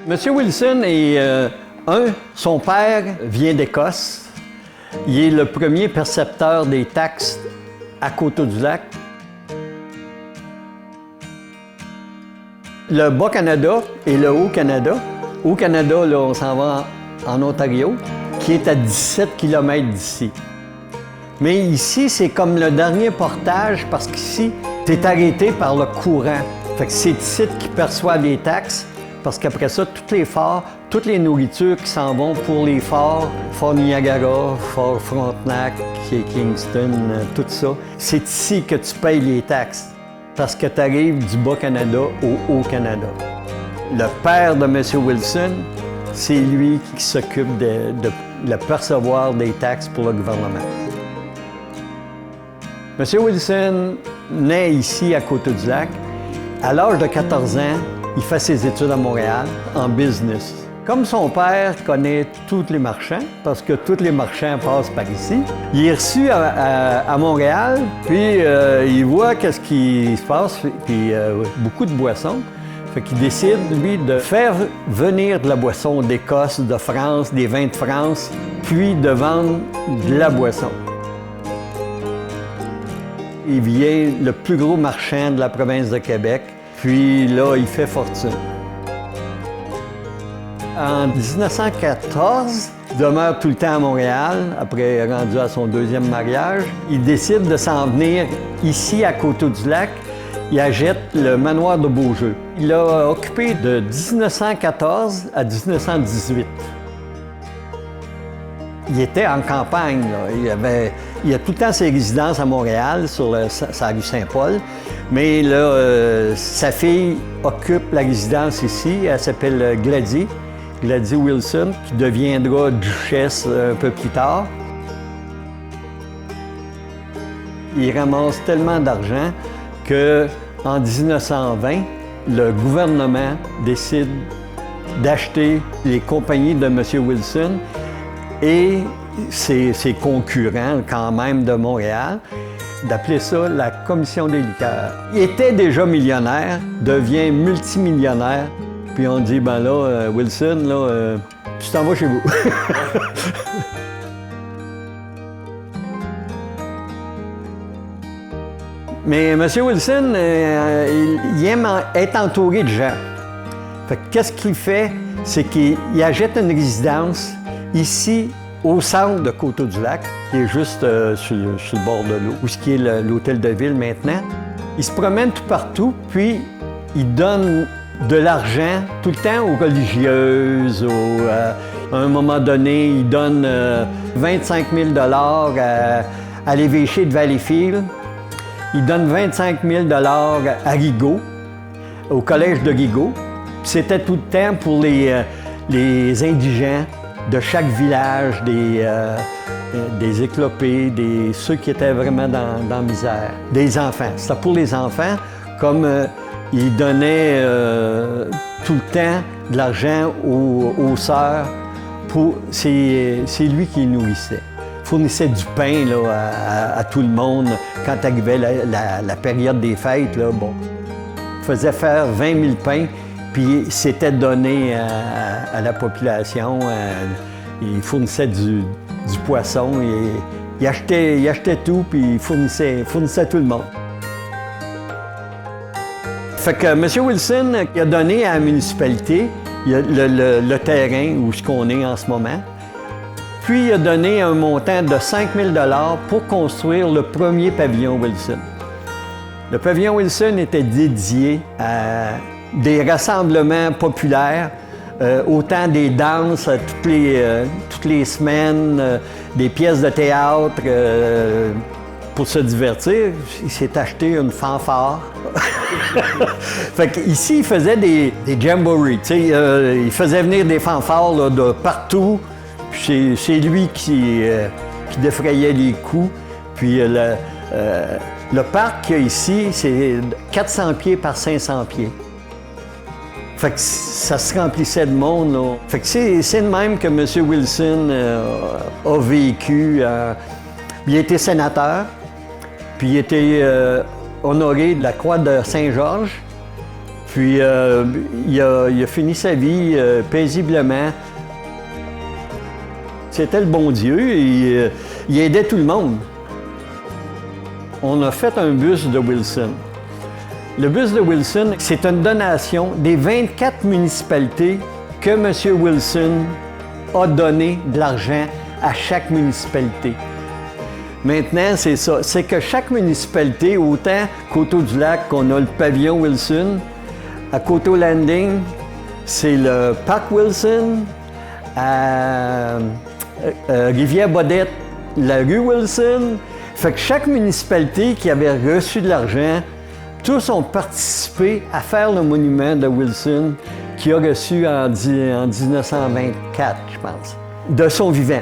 Monsieur Wilson son père vient d'Écosse. Il est le premier percepteur des taxes à Coteau-du-Lac. Le Bas-Canada et le Haut-Canada. Haut-Canada, là, on s'en va en Ontario, qui est à 17 km d'ici. Mais ici, c'est comme le dernier portage parce qu'ici, tu es arrêté par le courant. Fait que c'est ici qui perçoit des taxes parce qu'après ça, tous les forts, toutes les nourritures qui s'en vont pour les forts, Fort Niagara, Fort Frontenac, Kingston, tout ça, c'est ici que tu payes les taxes parce que tu arrives du Bas-Canada au Haut-Canada. Le père de M. Wilson, c'est lui qui s'occupe de le percevoir des taxes pour le gouvernement. M. Wilson naît ici à Coteau-du-Lac. À l'âge de 14 ans, il fait ses études à Montréal en business. Comme son père connaît tous les marchands, parce que tous les marchands passent par ici, il est reçu à Montréal, puis il voit qu'est-ce qui se passe, puis beaucoup de boissons. Fait qu'il décide, lui, de faire venir de la boisson d'Écosse, de France, des vins de France, puis de vendre de la boisson. Il devient le plus gros marchand de la province de Québec, puis là, il fait fortune. En 1914, il demeure tout le temps à Montréal, après rendu à son deuxième mariage. Il décide de s'en venir ici, à Coteau-du-Lac. Il achète le manoir de Beaujeu. Il l'a occupé de 1914 à 1918. Il était en campagne, là. Il a tout le temps ses résidences à Montréal, sur sa rue Saint-Paul. Mais là, sa fille occupe la résidence ici. Elle s'appelle Gladys Wilson, qui deviendra duchesse un peu plus tard. Il ramasse tellement d'argent qu'en 1920, le gouvernement décide d'acheter les compagnies de M. Wilson et ses concurrents quand même de Montréal, d'appeler ça la Commission des liqueurs. Il était déjà millionnaire, devient multimillionnaire, puis on dit, ben là, Wilson, là, tu t'en vas chez vous. Mais M. Wilson, il aime être entouré de gens. Fait que qu'est-ce qu'il fait? C'est qu'il achète une résidence ici, au centre de Coteau-du-Lac, qui est juste sur le bord de l'eau, où ce qui est l'hôtel de ville maintenant. Il se promène tout partout, puis il donne de l'argent tout le temps aux religieuses. À un moment donné, il donne 25 000 à l'évêché de Valleyfield. Il donne 25 000 à Rigaud, au collège de Rigaud. C'était tout le temps pour les indigents de chaque village, des éclopés, ceux qui étaient vraiment dans la misère. Des enfants. C'était pour les enfants, comme il donnait tout le temps de l'argent aux sœurs. C'est lui qui les nourrissait. Il fournissait du pain là, à tout le monde quand arrivait la période des fêtes. Là, bon. Il faisait faire 20 000 pains, puis c'était donné à la population. Il fournissait du poisson, il achetait tout, puis il fournissait tout le monde. Fait que M. Wilson il a donné à la municipalité le terrain où on est en ce moment. Puis il a donné un montant de 5 000 pour construire le premier pavillon Wilson. Le pavillon Wilson était dédié à des rassemblements populaires, autant des danses toutes les semaines, des pièces de théâtre. Pour se divertir, il s'est acheté une fanfare. Fait qu'ici, il faisait des jamborees. Il faisait venir des fanfares là, de partout. C'est lui qui défrayait les coups. Puis le parc qu'il y a ici, c'est 400 pieds par 500 pieds. Fait que ça se remplissait de monde. Là. Fait que c'est de même que M. Wilson a vécu. Il a été sénateur, puis il a été honoré de la Croix de Saint-Georges. Puis il a fini sa vie paisiblement. C'était le bon Dieu et il aidait tout le monde. On a fait un buste de Wilson. Le buste de Wilson, c'est une donation des 24 municipalités que M. Wilson a donné de l'argent à chaque municipalité. Maintenant, c'est ça. C'est que chaque municipalité, autant Coteau-du-Lac qu'on a le pavillon Wilson, à Coteau Landing, c'est le parc Wilson, à Rivière-Baudette, la rue Wilson. Fait que chaque municipalité qui avait reçu de l'argent, tous ont participé à faire le monument de Wilson qui a reçu en 1924, je pense, de son vivant.